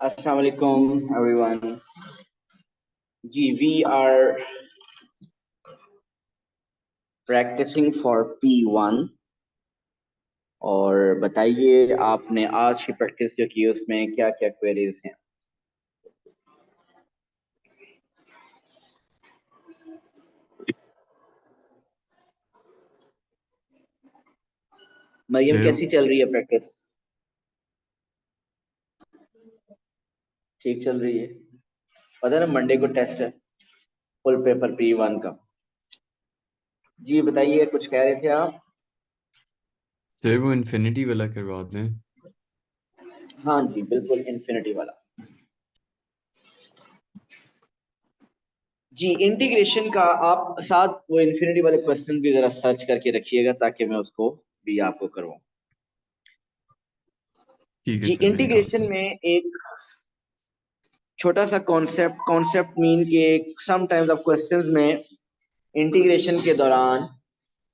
Assalamu alaikum everyone. Ji, we are practicing for P1 और बताइए आपने आज की प्रैक्टिस जो की उसमें क्या क्या क्वेरीज हैं। मरियम सर कैसी चल रही है प्रैक्टिस? ठीक चल रही है। पता है ना मंडे को टेस्ट है फुल पेपर P1 का। जी बताइए, कुछ कह रहे थे आप? सर वो इन्फिनिटी वाला करवा दें। हाँ जी बिल्कुल, इन्फिनिटी वाला। जी इंटीग्रेशन का आप साथ वो इन्फिनिटी वाले क्वेश्चन भी जरा सर्च करके रखिएगा ताकि मैं उसको भी आपको करवाऊं। ठीक है जी सर, मैं निकालता इंटीग्रेशन हूँ। में एक छोटा सा कॉन्सेप्ट मीन के समटाइम्स आप क्वेश्चंस में इंटीग्रेशन के दौरान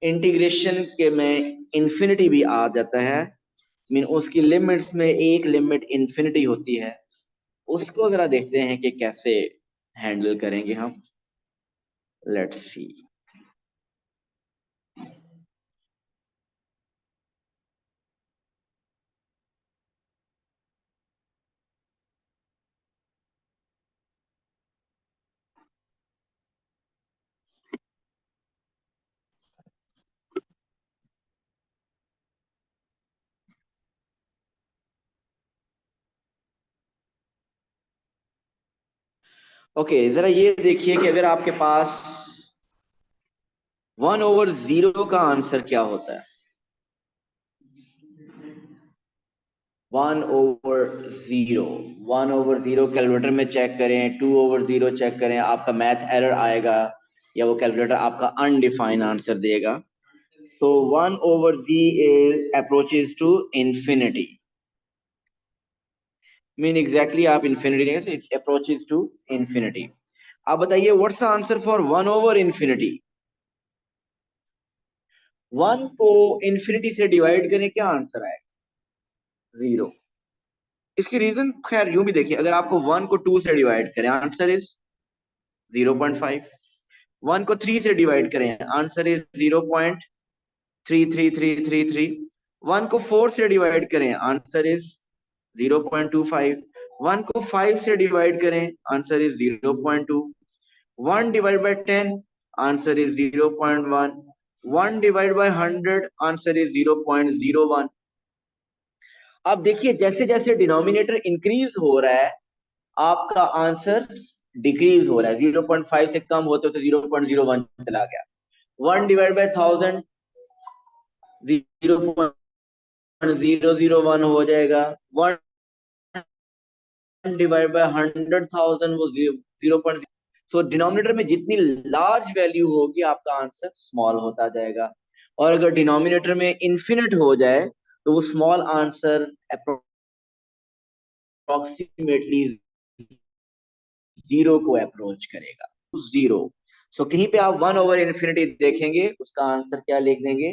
इंटीग्रेशन के में इंफिनिटी भी आ जाता है। मीन उसकी लिमिट्स में एक लिमिट इंफिनिटी होती है। उसको जरा देखते हैं कि कैसे हैंडल करेंगे हम। Let's see. ओके जरा ये देखिए कि अगर आपके पास 1/0 का आंसर क्या होता है। 1/0, 1/0 कैलकुलेटर में चेक करें, 2/0 चेक करें, आपका मैथ एरर आएगा या वो कैलकुलेटर आपका अनडिफाइंड आंसर देगा। तो 1/z is approaches to infinity. Mean exactly आप इंफिनिटी नहीं, इट अप्रोचेस टू इंफिनिटी। आप बताइए what's the answer for 1/infinity। 1 को इंफिनिटी से डिवाइड करें, क्या आंसर आएगा? 0। इसकी रीजन खैर यूं भी देखिए, अगर आपको 1 को 2 से डिवाइड करें आंसर इज 0.5। 1 को 3 से डिवाइड करें आंसर इज 0.33333। 1 को 4 से डिवाइड करें आंसर इज 0.25। 1 को 5 से डिवाइड करें answer is 0.2। 1 divide by 10 answer is 0.1। 1 divide by 100 answer is 0.01। अब देखिए जैसे जैसे डिनोमिनेटर इंक्रीज हो रहा है आपका आंसर डिक्रीज हो रहा है। 0.5 से कम होते होते 0.01 चला गया। 1 डिवाइड बाय 1000 0.001 हो जाएगा। 1 डिवाइड बाय 100,000 वो 0. सो डिनोमिनेटर में जितनी लार्ज वैल्यू होगी आपका आंसर स्मॉल होता जाएगा, और अगर डिनोमिनेटर में इन्फिनिट हो जाए तो वो स्मॉल आंसर अप्रोक्सीमेटली 0 को अप्रोच करेगा। 0। सो कहीं पे आप 1/infinity देखेंगे उसका आंसर क्या लिख देंगे?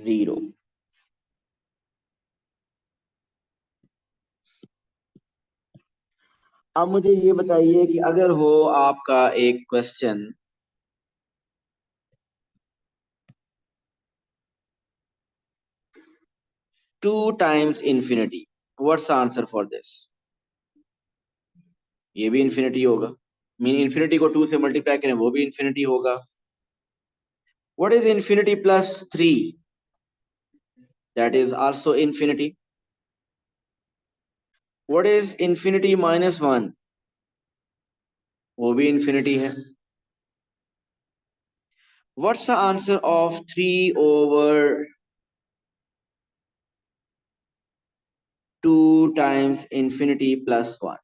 0। अब मुझे ये बताइए कि अगर हो आपका एक question 2 times infinity, what's the answer for this? ये भी इंफिनिटी होगा। मीन इंफिनिटी को 2 से मल्टीप्लाई करें वो भी इंफिनिटी होगा। What is infinity plus 3? That is also infinity. What is infinity minus 1? वो भी इंफिनिटी है। What's the answer of 3/2 times infinity plus 1?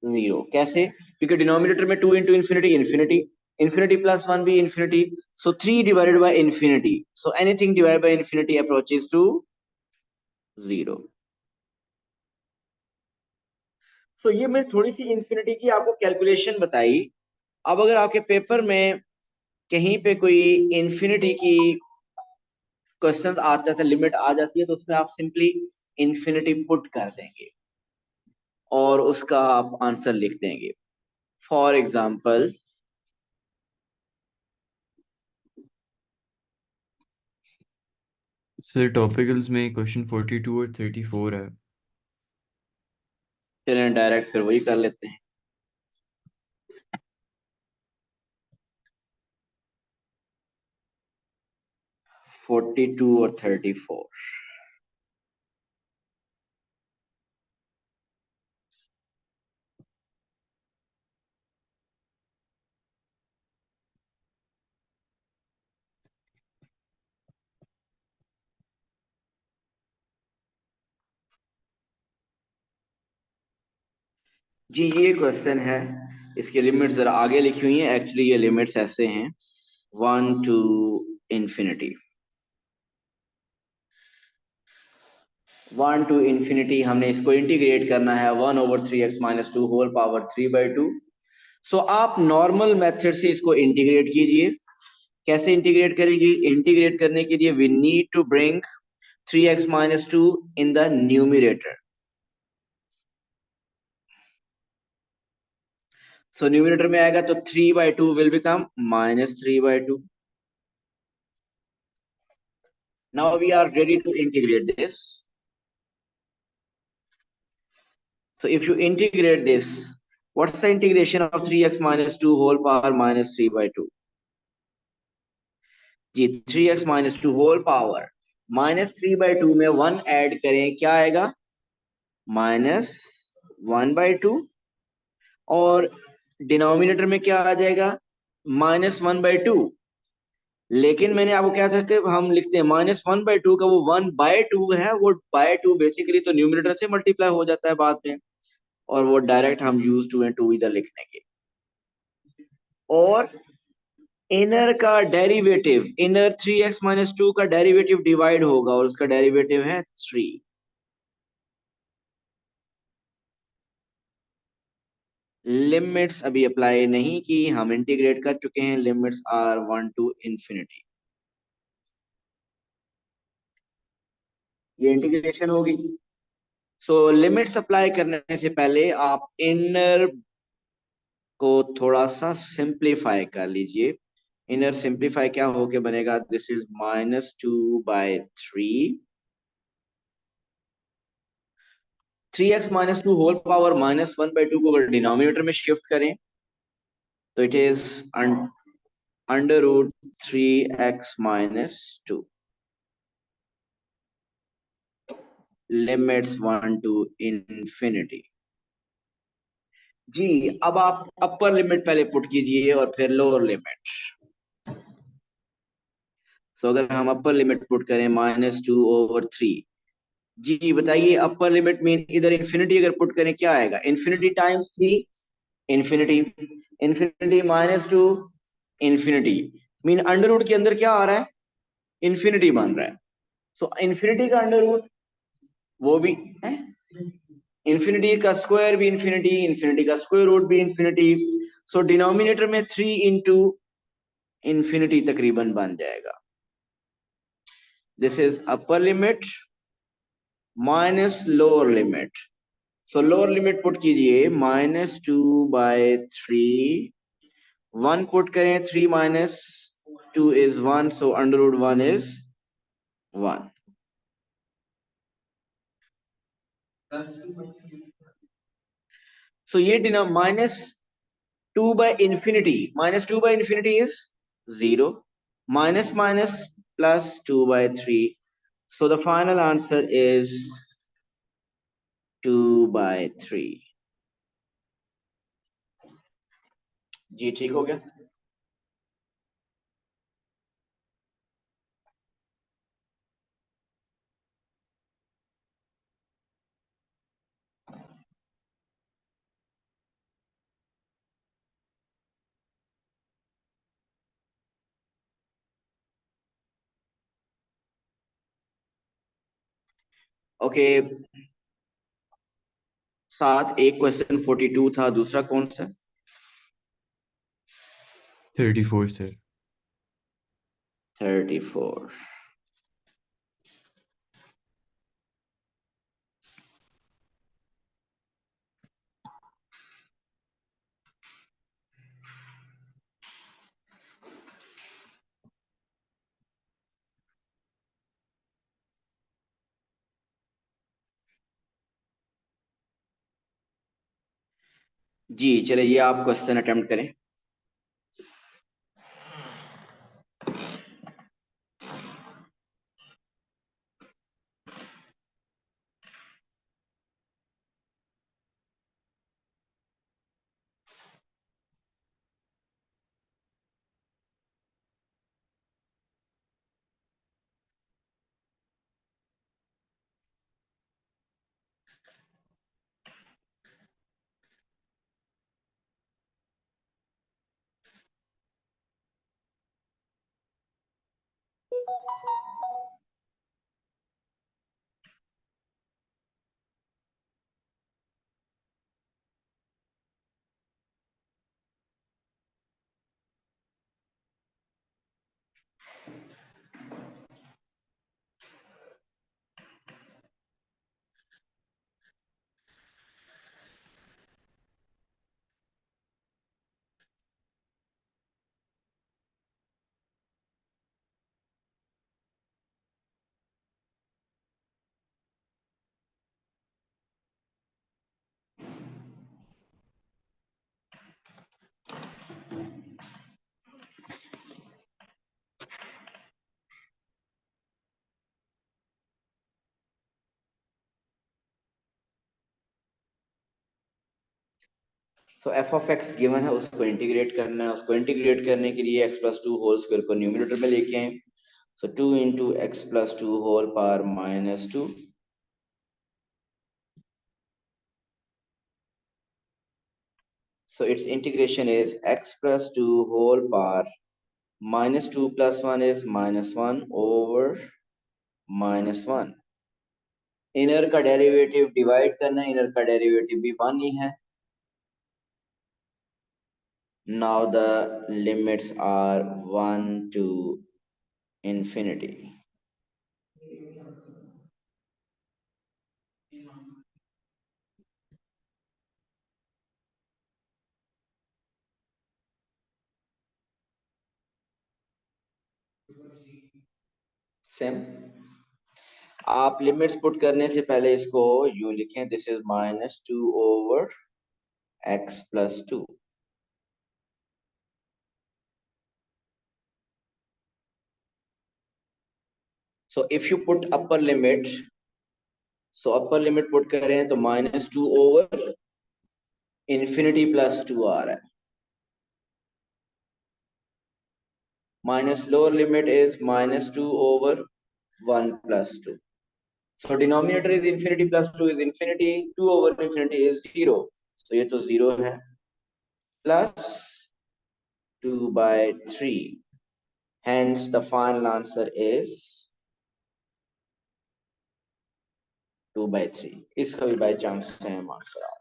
0। कैसे? क्योंकि डिनोमिनेटर में 2 into infinity infinity, infinity plus 1 भी infinity. So 3 divided by infinity, so anything divided by infinity approaches to 0। So ये मैं थोड़ी सी इंफिनिटी की आपको कैलकुलेशन बताई। अब अगर आपके पेपर में कहीं पे कोई इंफिनिटी की क्वेश्चन आ जाता है, लिमिट आ जाती है, तो उसमें आप सिंपली इन्फिनिटी पुट कर देंगे और उसका आप आंसर लिख देंगे। फॉर एग्जाम्पल, सर टॉपिकल्स में क्वेश्चन 42 और 34 है। चलें डायरेक्ट फिर वही कर लेते हैं। 42 और 34। जी ये क्वेश्चन है, इसकी लिमिट्स जरा आगे लिखी हुई हैं। एक्चुअली ये लिमिट्स ऐसे हैं, 1 टू इंफिनिटी। 1 टू इंफिनिटी हमने इसको इंटीग्रेट करना है 1/3x - 2 होल पावर 3/2। सो आप नॉर्मल मेथड से इसको इंटीग्रेट कीजिए। कैसे इंटीग्रेट करेंगे? इंटीग्रेट करने के लिए we need to bring 3x - 2 in the numerator. So numerator में आएगा तो 3/2 will become -3/2। Now we are ready to integrate this. So if you integrate this, what's the integration of 3x - 2 whole power -3/2? जी 3x - 2 whole power -3/2 में 1 add करें, क्या आएगा? -1/2। और denominator में क्या आ जाएगा? -1/2। लेकिन मैंने आपको क्या था कि हम लिखते हैं -1/2 का वो 1/2 है, वो बाय 2 बेसिकली तो न्यूमिनेटर से मल्टीप्लाई हो जाता है बाद में, और वो डायरेक्ट हम यूज टू एंड टू इधर लिख देंगे। और इनर का डेरिवेटिव, इनर 3x - 2 का डेरिवेटिव डिवाइड होगा और उसका डेरिवेटिव है 3। लिमिट्स अभी अप्लाई नहीं की, हम इंटीग्रेट कर चुके हैं। Limits are 1 to infinity. ये इंटीग्रेशन होगी। सो लिमिट्स अप्लाई करने से पहले आप इनर को थोड़ा सा सिंप्लीफाई कर लीजिए। इनर सिंप्लीफाई क्या होके बनेगा? This is -2/3। 3x - 2 whole power -1/2 को अगर डिनोमिनेटर में शिफ्ट करें तो it is √3x - 2। Limits 1 to infinity. जी अब आप अपर लिमिट पहले पुट कीजिए और फिर लोअर लिमिट। सो अगर हम अपर लिमिट पुट करें -2/3। जी बताइए, अपर लिमिट मीन इधर इंफिनिटी अगर पुट करें क्या आएगा? Infinity times 3 infinity, infinity -2 infinity, mean under root के अंदर क्या आ रहा है? इंफिनिटी बन रहा है। सो इंफिनिटी का अंडर रूट वो भी है, इंफिनिटी का स्क्वायर भी इंफिनिटी, इंफिनिटी का स्क्वायर रूट भी इंफिनिटी। सो डिनोमिनेटर में 3 इंटू इंफिनिटी तकरीबन बन जाएगा। This is upper limit minus lower limit. So lower limit put कीजिए -2/3। 1 पुट करें, 3 - 2 इज 1, सो √1 इज 1। सो ये -2/∞ is 0, minus minus plus 2/3, so the final answer is 2/3। जी ठीक हो गया। ओके, साथ एक क्वेश्चन 42 था, दूसरा कौन सा? 34 सर। 34। जी चले, ये आप क्वेश्चन अटेम्प्ट करें। तो एफ ऑफ एक्स गिवन है, उसको इंटीग्रेट करना है। उसको इंटीग्रेट करने के लिए x plus two whole square को न्यूमरेटर में लेके आए। सो 2 इंटू x plus two whole power minus two. So its integration is x plus 2 whole power minus 2 plus 1 is minus 1 over minus 1। Inner का डेरिवेटिव डिवाइड करना है, inner का derivative भी 1 ही है। Now the limits are 1 to infinity। Same. आप limits put करने से पहले इसको यूं लिखें, this is minus two over x plus two. So if you put upper limit, so upper limit put करें तो minus two over infinity plus two आ रहा है। Minus lower limit is minus two over one plus two. So denominator is infinity plus 2 is infinity, 2 over infinity is 0, so ये तो 0 है, plus 2 by 3, hence the final answer is 2 by 3। इसका भी by chance same answer आ।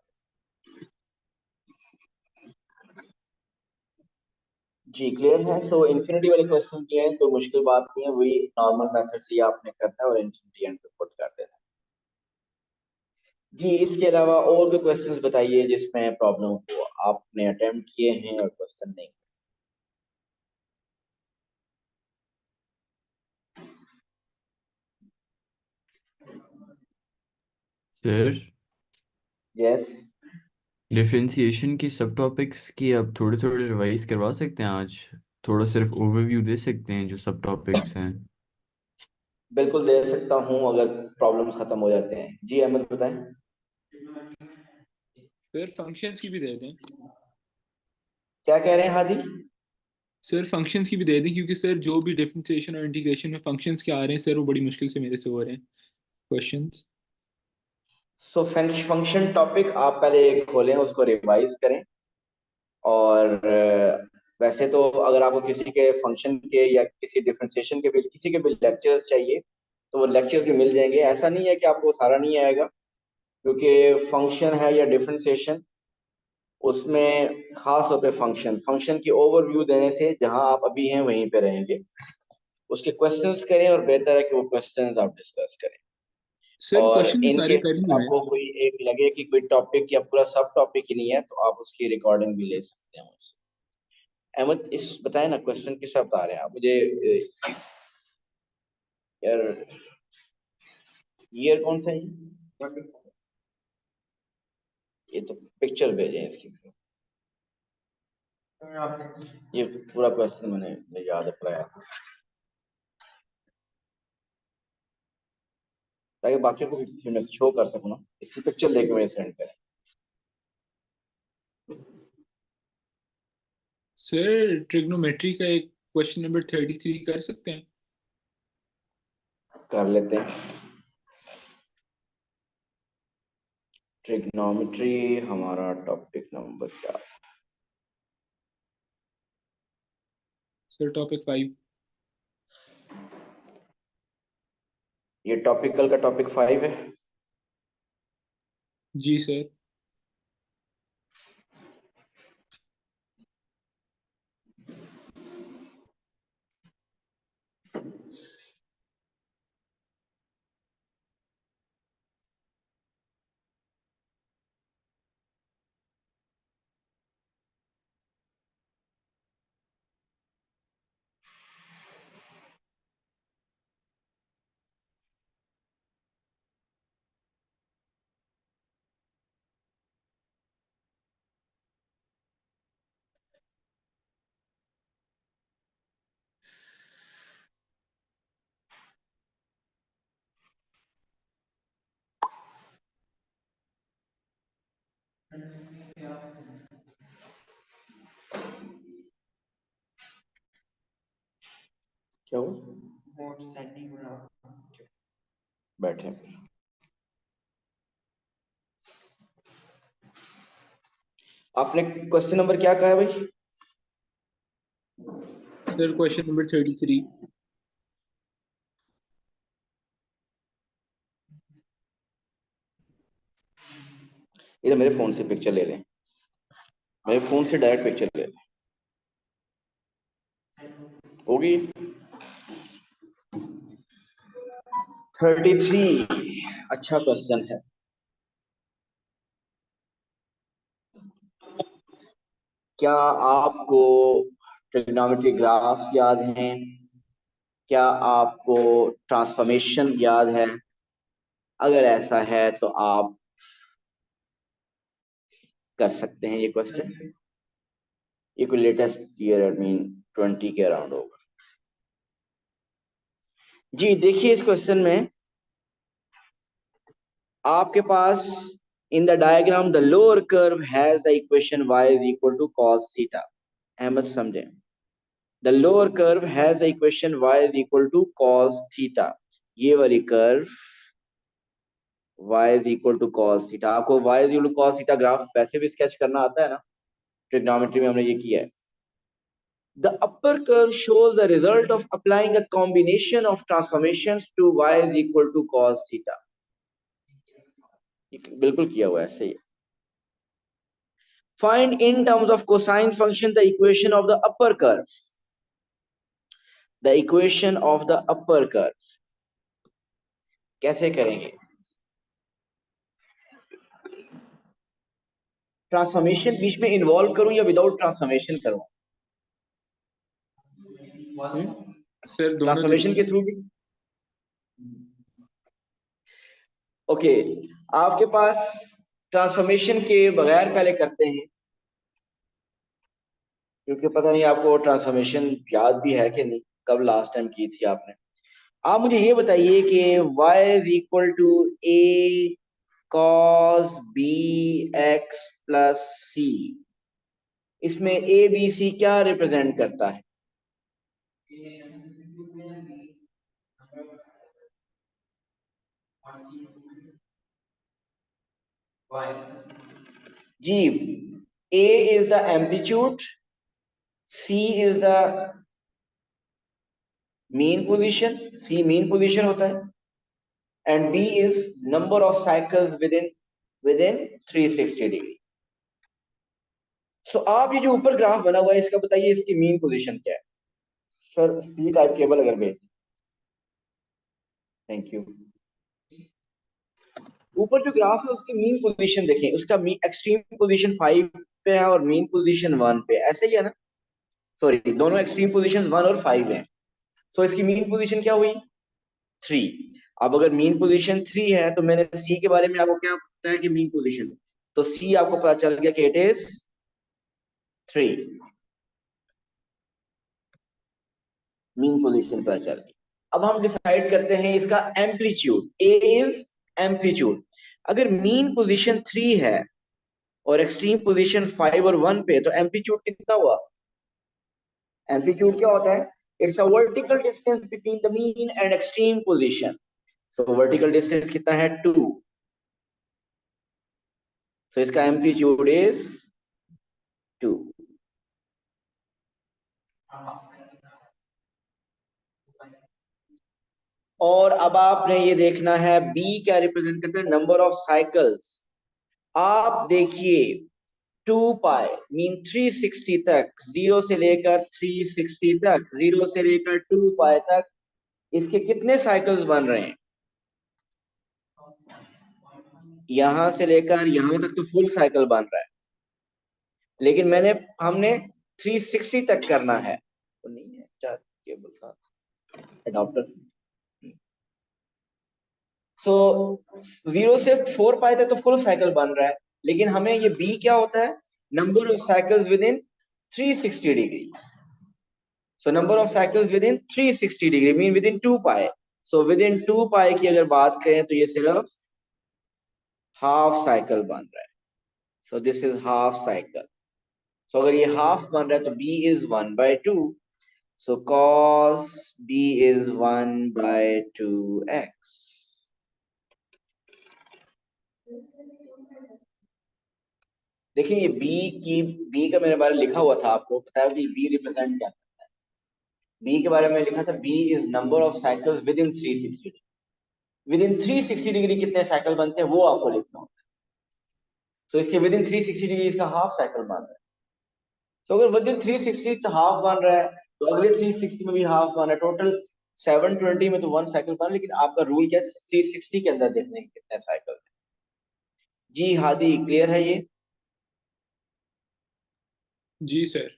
जी clear है। So infinity वाले question किए हैं, तो मुश्किल बात नहीं है, वही नॉर्मल मेथड से ही आपने करना है और इन्फिनिटी एंड पे पुट कर देना है। जी इसके अलावा और कोई क्वेश्चंस बताइए जिसमें प्रॉब्लम हो, आपने अटेम्प्ट किए हैं और क्वेश्चन नहीं। Sir yes. डिफरेंशिएशन की सब टॉपिक्स की आप थोड़े थोड़े रिवाइज करवा सकते हैं आज? थोड़ा सिर्फ ओवरव्यू दे सकते हैं जो सब टॉपिक्स हैं? बिल्कुल दे सकता हूँ, अगर प्रॉब्लम्स खत्म हो जाते हैं। जी अहमद बताएं। सर फंक्शंस की भी दे दें। क्या कह रहे हैं हादी? सर फंक्शंस की भी दे दें, क्योंकि सर जो भी डिफरेंशिएशन और इंटीग्रेशन में फंक्शंस के आ रहे हैं सर, वो बड़ी मुश्किल से मेरे से हो रहे हैं क्वेश्चंस। सो फंक्शन टॉपिक आप पहले खोलें, उसको रिवाइज करें। और वैसे तो अगर आपको किसी के फंक्शन के या किसी डिफरेंशिएशन के भी किसी के भी लेक्चर्स चाहिए तो वो लेक्चर्स भी मिल जाएंगे। ऐसा नहीं है कि आपको सारा नहीं आएगा, क्योंकि फंक्शन है या डिफरेंशिएशन, उसमें खास तौर पे फंक्शन फंक्शन की ओवरव्यू देने से जहां आप अभी हैं वहीं पे रहेंगे। उसके क्वेश्चंस करें और बेहतर है कि वो क्वेश्चंस आप डिस्कस करें। सर और क्वेश्चन तो इनके सारे कर ही हुए हैं। आपको कोई एक लगे कि कोई टॉपिक या पूरा सब टॉपिक ही नहीं है तो आप उसकी रिकॉर्डिंग भी ले सकते हैं मुझसे। अहमद इस बताएं ना, क्वेश्चन किस तरह बता रहे हैं आप मुझे? यार ईयर कौन सा है? ये तो पिक्चर भेजे हैं इसकी। ये पूरा क्वेश्चन मैंने याद है पढ़ाया, ताकि बाकियों को भी मैं शो कर सकूं ना, इसकी पिक्चर लेके मैं सेंड करें। सर ट्रिग्नोमेट्री का एक क्वेश्चन नंबर 33 कर सकते हैं? कर लेते हैं। ट्रिग्नोमेट्री हमारा टॉपिक नंबर क्या? Sir topic 5। ये टॉपिकल का टॉपिक 5 है। जी सर। क्या हुआ? बैठे। आपने क्वेश्चन नंबर क्या कहा है भाई? Sir question number 33। इधर मेरे फोन से पिक्चर ले लें, मेरे फोन से डायरेक्ट पिक्चर ले लें, होगी। 33 अच्छा क्वेश्चन है। क्या आपको ट्रिग्नोमेट्री ग्राफ्स याद हैं? क्या आपको ट्रांसफॉर्मेशन याद है? अगर ऐसा है तो आप कर सकते हैं ये क्वेश्चन। ये कोई लेटेस्ट ईयर आई मीन 20 के अराउंड होगा। जी देखिए, इस क्वेश्चन में आपके पास in the diagram the lower curve has the equation y is equal to cos theta. Ahmed समझे, the lower curve has the equation y is equal to cos theta. ये वाली curve y is equal to cos theta, आपको y is equal to cos theta graph वैसे भी sketch करना आता है ना, ट्रिग्नोमेट्री में हमने ये किया है। The upper curve shows the result of applying a combination of transformations to y is equal to cos theta। बिल्कुल किया हुआ है, सही है। Find in terms of cosine function the equation of the upper curve। The equation of the upper curve कैसे करेंगे? Transformation बीच में involve करूं या विदाउट ट्रांसफॉर्मेशन करूं? सर दोनों ट्रांसफॉर्मेशन के थ्रू भी ओके। आपके पास ट्रांसफॉर्मेशन के बगैर पहले करते हैं, क्योंकि पता नहीं आपको ट्रांसफॉर्मेशन याद भी है कि नहीं, कब लास्ट टाइम की थी आपने। आप मुझे ये बताइए कि y is equal to a cos bx plus c, इसमें a b c क्या रिप्रेजेंट करता है? जी, a is the amplitude, c is the mean position, c mean position होता है, and b is number of cycles within 360 degree. So आप ये जो ऊपर ग्राफ बना हुआ है इसका बताइए इसकी मीन पोजीशन क्या है? सर सी टाइप केबल अगर भेज, थैंक यू। ऊपर जो ग्राफ है उसकी मीन पोजीशन देखें, उसका एक्सट्रीम पोजीशन 5 पे है और मीन पोजीशन 1 पे, ऐसे ही है ना? सॉरी, दोनों एक्सट्रीम पोजीशन 1 और 5 हैं। सो इसकी मीन पोजीशन क्या हुई? 3। अब अगर मीन पोजीशन 3 है तो मैंने सी के बारे में आपको क्या पता है कि मीन पोजीशन, तो सी आपको पता चल गया कि इट इज 3। मीन पोजीशन पता चल गई। अब हम डिसाइड करते हैं इसका एम्पलीट्यूड। A is amplitude. अगर मीन पोजीशन 3 है और एक्सट्रीम पोजीशन 5 और 1 पे, तो एम्पलीट्यूड कितना हुआ? एम्पलीट्यूड क्या होता है? It's a vertical distance between the mean and extreme position. So vertical distance कितना है? 2। सो इसका एम्पलीट्यूड इज 2। और अब आपने ये देखना है बी क्या रिप्रेजेंट करता है? Number of cycles. आप देखिए 2 पाई मीन 360 तक, 0 से लेकर 360 तक, 0 से लेकर 2 पाई तक, इसके कितने साइकिल्स बन रहे हैं? यहां से लेकर यहां तक तो फुल साइकिल बन रहा है, लेकिन हमने 360 तक करना है। तो नहीं है चार केबल साथ अडॉप्टर। सो 0 से 4 पाई तक तो फुल साइकिल बन रहा है, लेकिन हमें ये बी क्या होता है? Number of cycles within 360 degree. So number of cycles within 360 degree mean with in 2 pi. So with in 2 पाई की अगर बात करें तो ये सिर्फ हाफ साइकिल बन रहा है। So this is half cycle. So अगर ये हाफ बन रहा है तो b is 1/2। So cos b is 1/2x। देखिए ये b का मेरे बारे में लिखा हुआ था, आपको पता है कि b रिप्रेजेंट क्या? b के बारे में लिखा था b is number of cycles within 360 degree. With in 360 degree कितने साइकिल बनते हैं वो आपको लिखना होता है। तो इसके विद इन 360 डिग्री इसका हाफ साइकिल बन रहा है। तो अगर विद इन 360 तो हाफ बन रहा है, तो अगले 360 में भी हाफ बन रहा है, टोटल 720 में तो 1 साइकिल बन रहा है। लेकिन आपका रूल क्या है? 360 के अंदर देखने के कितने साइकिल है। जी हादी, क्लियर है ये? जी सर।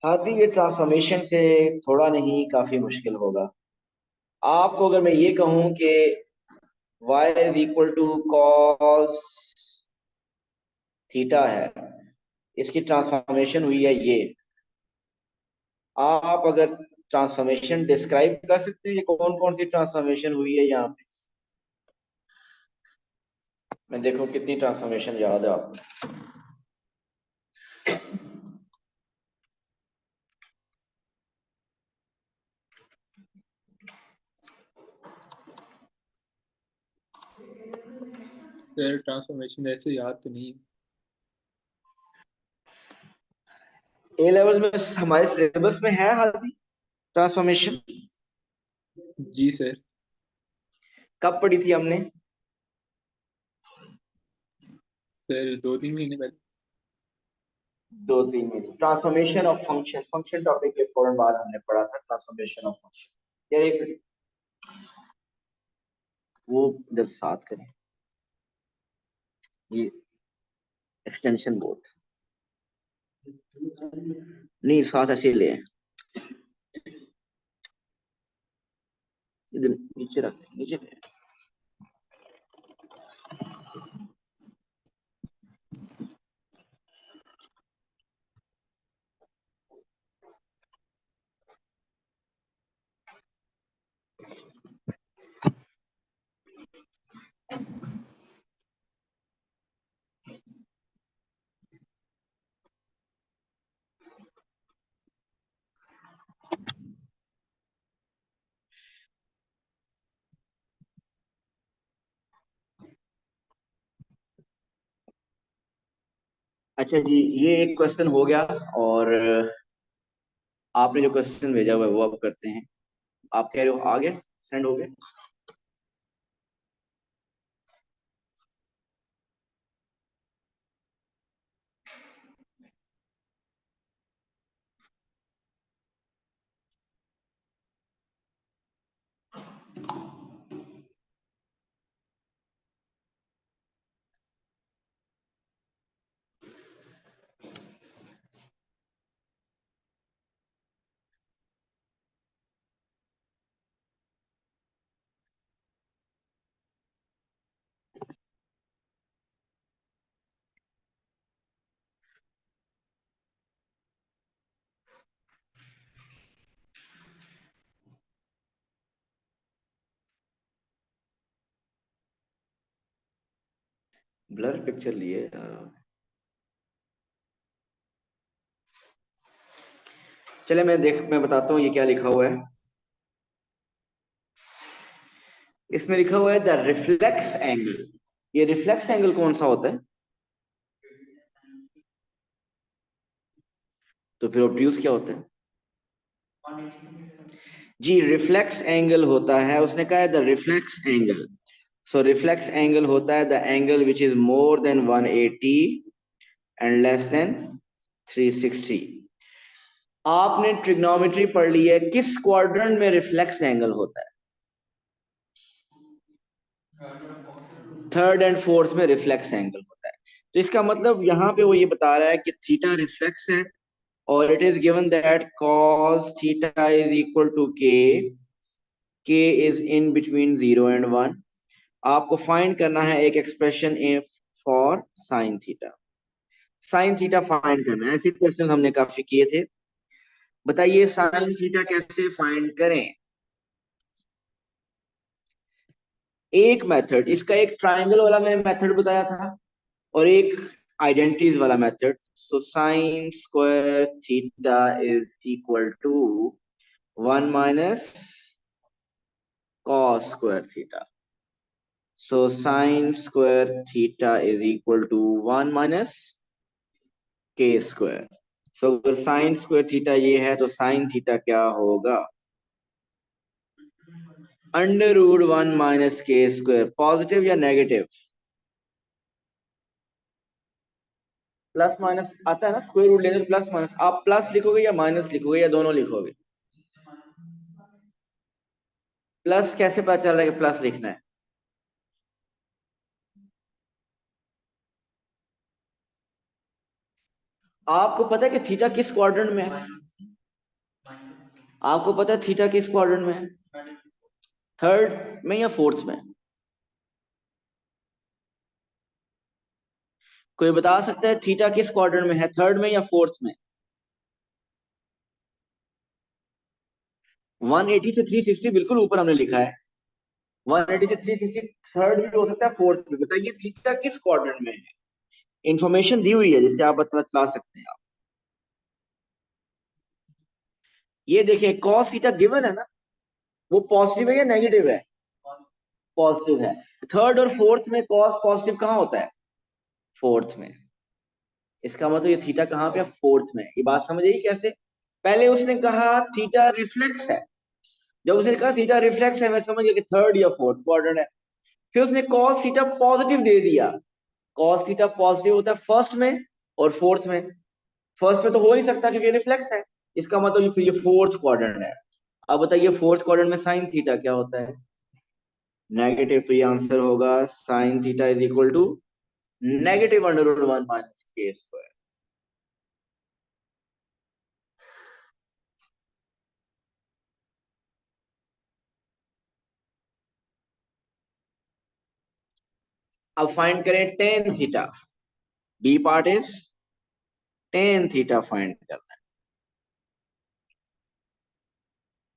हादी, ये ट्रांसफॉर्मेशन से थोड़ा नहीं काफी मुश्किल होगा। आपको अगर मैं ये कहूं कि y is equal to cos theta है, इसकी ट्रांसफॉर्मेशन हुई है ये। आप अगर ट्रांसफॉर्मेशन डिस्क्राइब कर सकते हैं ये कौन कौन सी ट्रांसफॉर्मेशन हुई है यहाँ पे? मैं देखो कितनी ट्रांसफॉर्मेशन याद है आपको। सर ट्रांसफॉर्मेशन ऐसे याद तो नहीं है। ए लेवल्स में हमारे सिलेबस में है हादी ट्रांसफॉर्मेशन। जी सर। कब पढ़ी थी हमने? सर 2-3 महीने पहले। 2-3 minute. Transformation of function, function topic के फौरन बाद हमने पढ़ा था ट्रांसफॉर्मेशन ऑफ फंक्शन। यार एक वो जब साथ करें ये एक्सटेंशन बोर्ड नहीं साथ ऐसे ले आए। इधर नीचे रख, नीचे ले आए। अच्छा जी, ये एक क्वेश्चन हो गया। और आपने जो क्वेश्चन भेजा हुआ है वो अब करते हैं। आप कह रहे हो आ गए, सेंड हो गए? ब्लर पिक्चर लिए यार। चले मैं बताता हूँ ये क्या लिखा हुआ है। इसमें लिखा हुआ है द रिफ्लेक्स एंगल। ये रिफ्लेक्स एंगल कौन सा होता है? तो फिर ऑब्ट्यूज क्या होता है? जी, रिफ्लेक्स एंगल होता है, उसने कहा है the reflex angle. So reflex angle होता है the angle which is more than 180 and less than 360। आपने ट्रिग्नोमेट्री पढ़ ली है, किस क्वाड्रेंट में रिफ्लेक्स एंगल होता है? थर्ड एंड फोर्थ में रिफ्लेक्स एंगल होता है। तो इसका मतलब यहाँ पे वो ये बता रहा है कि थीटा रिफ्लेक्स है, और it is given that cos theta is equal to k is in between 0 and 1। आपको फाइंड करना है एक expression for sine theta. Sine theta find करना है, ऐसे क्वेश्चन हमने काफी किए थे। बताइए साइन थीटा कैसे फाइंड करें? एक मेथड, इसका एक ट्राइंगल वाला मैंने मेथड बताया था, और एक आइडेंटिटीज वाला method. So sine square theta is equal to 1 minus cos square theta. So sin square theta is equal to 1 minus k square. So अगर sin square theta ये है तो sin theta क्या होगा? Under root 1 minus k square. Positive या negative? Plus minus आता है ना, स्क्वायर रूट लेने प्लस माइनस। आप प्लस लिखोगे या माइनस लिखोगे या दोनों लिखोगे? प्लस कैसे पता चल रहा है कि प्लस लिखना है? आपको पता है कि थीटा किस क्वाड्रेंट में है? आपको पता है थीटा किस क्वाड्रेंट में है? थर्ड में या फोर्थ में? कोई बता सकता है थीटा किस क्वाड्रेंट में है, थर्ड में या फोर्थ में? 180 से 360 बिल्कुल ऊपर हमने लिखा है। 180 से 360 थर्ड भी हो सकता है, फोर्थ भी। बताइए थीटा किस क्वाड्रेंट में है? इंफॉर्मेशन दी हुई है जिससे आप पता चला सकते हैं। आप ये देखिए cos थीटा गिवन है ना, वो पॉजिटिव है या नेगेटिव है? पॉजिटिव है। थर्ड और फोर्थ में cos पॉजिटिव कहाँ होता है? फोर्थ में। इसका मतलब ये थीटा कहाँ पे है? फोर्थ में। ये बात समझ आई कैसे? पहले उसने कहा थीटा रिफ्लेक्स है, जब उसने कहा थीटा रिफ्लेक्स है मैं समझ गया कि थर्ड या फोर्थ क्वाड्रेंट है। फिर उसने cos थीटा पॉजिटिव दे दिया। cos थीटा पॉजिटिव होता है फर्स्ट में और फोर्थ में। फर्स्ट में तो हो नहीं सकता क्योंकि रिफ्लेक्स है। इसका मतलब फिर ये फोर्थ क्वाड्रेंट है। अब बताइए फोर्थ क्वाड्रेंट में साइन थीटा क्या होता है? नेगेटिव। तो ये आंसर होगा sine theta is equal to negative under root 1 minus k square. अब फाइंड करें tan theta. B part is tan theta find करना है।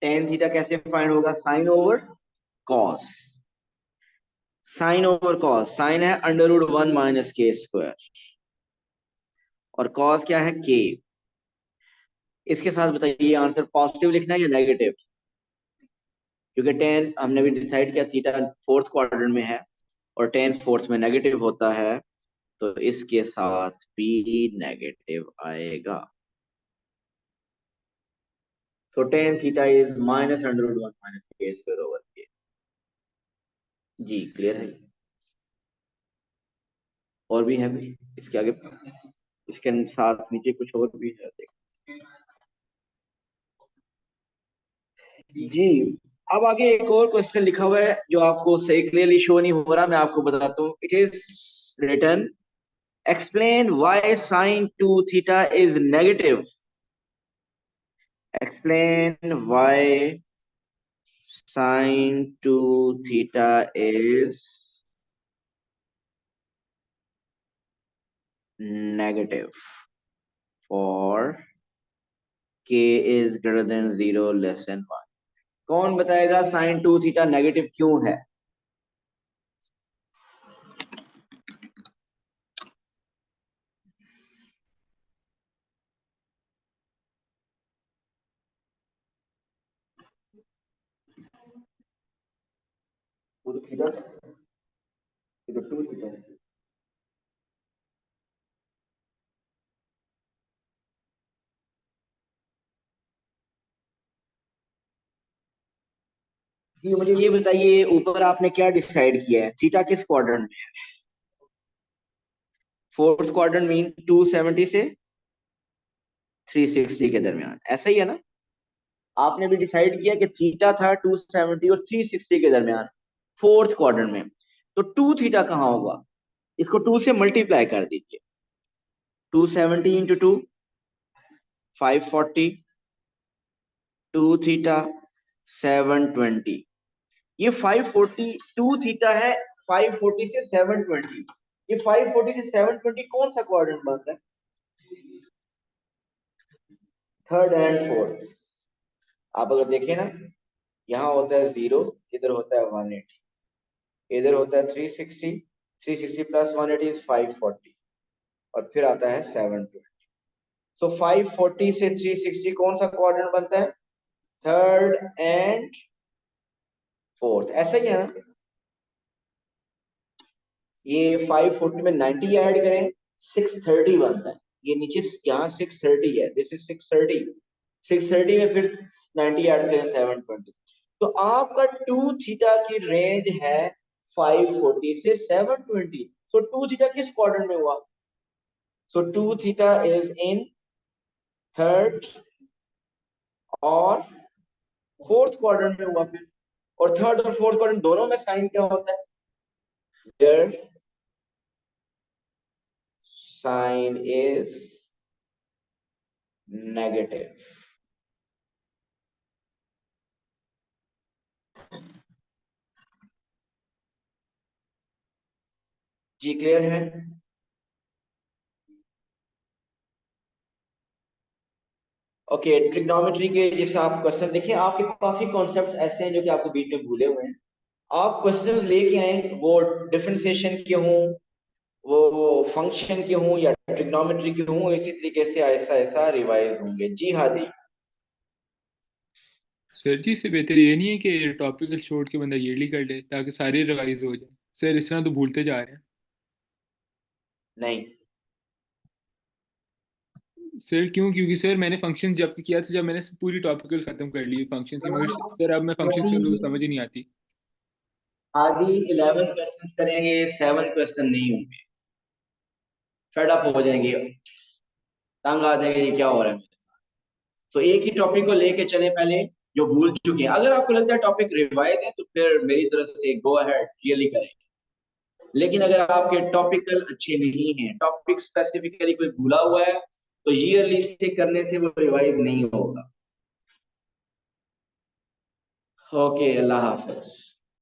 टेन थीटा कैसे फाइंड होगा? Sine over cos. Sine over cos, sine है under root 1 minus k square, और cos क्या है? के। इसके साथ बताइए आंसर पॉजिटिव लिखना है या नेगेटिव? क्योंकि टेन हमने भी डिसाइड किया थीटा फोर्थ क्वाड्रेंट में है, और टेन फोर्थ में नेगेटिव होता है, तो इसके साथ भी नेगेटिव आएगा। So tan theta is minus under root 1 minus k square over k. जी क्लियर है? और भी है कोई इसके आगे? इसके साथ नीचे कुछ और भी है देख। जी। अब आगे एक और क्वेश्चन लिखा हुआ है जो आपको सही क्लियरली शो नहीं हो रहा, मैं आपको बताता हूँ। It is written explain why sine 2 theta is negative. Explain why sine 2 theta is negative for k is greater than 0 less than 1. कौन बताएगा साइन 2 थीटा नेगेटिव क्यों है? थीटा ये तो 2 थीटा है। जी मुझे ये बताइए, ऊपर आपने क्या डिसाइड किया है, थीटा किस क्वाड्रेंट में है? फोर्थ क्वाड्रेंट मीन 270 से 360 के दरमियान, ऐसा ही है ना? आपने भी डिसाइड किया कि थीटा था 270 और 360 के दरमियान फोर्थ क्वाड्रेंट में, तो 2 थीटा कहाँ होगा? इसको 2 से मल्टीप्लाई कर दीजिए। 270 इंटू 2 540, 2 थीटा 720। ये 540 2 थीटा है, 540 से 720। ये 540 से 720 कौन सा क्वाड्रेंट बनता है? Third and fourth. आप अगर देखें ना, यहाँ होता है 0, इधर होता है 180, इधर होता है 360, 360 प्लस 180 इज 540, और फिर आता है 720। सो 540 से 360 कौन सा क्वाड्रेंट बनता है? थर्ड एंड फोर्थ, ऐसा ही है ना? ये 540 में 90 ऐड करें 630 बनता है। ये नीचे यहाँ 630 है, दिस इज 630। 630 में फिर 90 ऐड करें 720। तो आपका 2 थीटा की रेंज है 540 से 720। सो 2 थीटा किस क्वाड्रेंट में हुआ? सो 2 थीटा इज इन थर्ड और फोर्थ क्वाड्रेंट में हुआ फिर। और थर्ड और फोर्थ क्वाड्रेंट दोनों में साइन क्या होता है? Their sign is negative। जी क्लियर है? ओके, ट्रिग्नोमेट्री के जैसे आप क्वेश्चन देखिए, आपके काफी कॉन्सेप्ट्स ऐसे हैं जो कि आपको बीच में भूले हुए हैं। आप क्वेश्चंस लेके आए, वो डिफरेंशिएशन के हों, वो फंक्शन के हों, या ट्रिग्नोमेट्री के हों, इसी तरीके से ऐसा ऐसा रिवाइज होंगे। जी हाँ जी। सर जी इससे बेहतर ये नहीं है कि टॉपिकल छोड़ के बंदा ईयरली कर ले ताकि सारे रिवाइज हो जाए? सर इस तरह तो भूलते जा रहे हैं। नहीं, सर क्यों? क्योंकि सर मैंने फंक्शन जब किया था, जब मैंने पूरी टॉपिकल खत्म कर ली फंक्शन की, मगर सर अब मैं फंक्शन से तो समझ ही नहीं आती। आदि 11 क्वेश्चन करेंगे, 7 क्वेश्चन नहीं होंगे, फेड अप हो जाएंगे, तंग आ जाएंगे, ये क्या हो रहा है। तो एक ही टॉपिक को लेके चले पहले, जो भूल चुके हैं। अगर आपको लगता है टॉपिक रिवाइज है तो फिर मेरी तरफ से गो अहेड, रियली करें। लेकिन अगर आपके टॉपिकल अच्छे नहीं हैं, टॉपिक स्पेसिफिकली कोई भूला हुआ है, तो ईयरली से करने से वो रिवाइज नहीं होगा। ओके, अल्लाह हाफिज।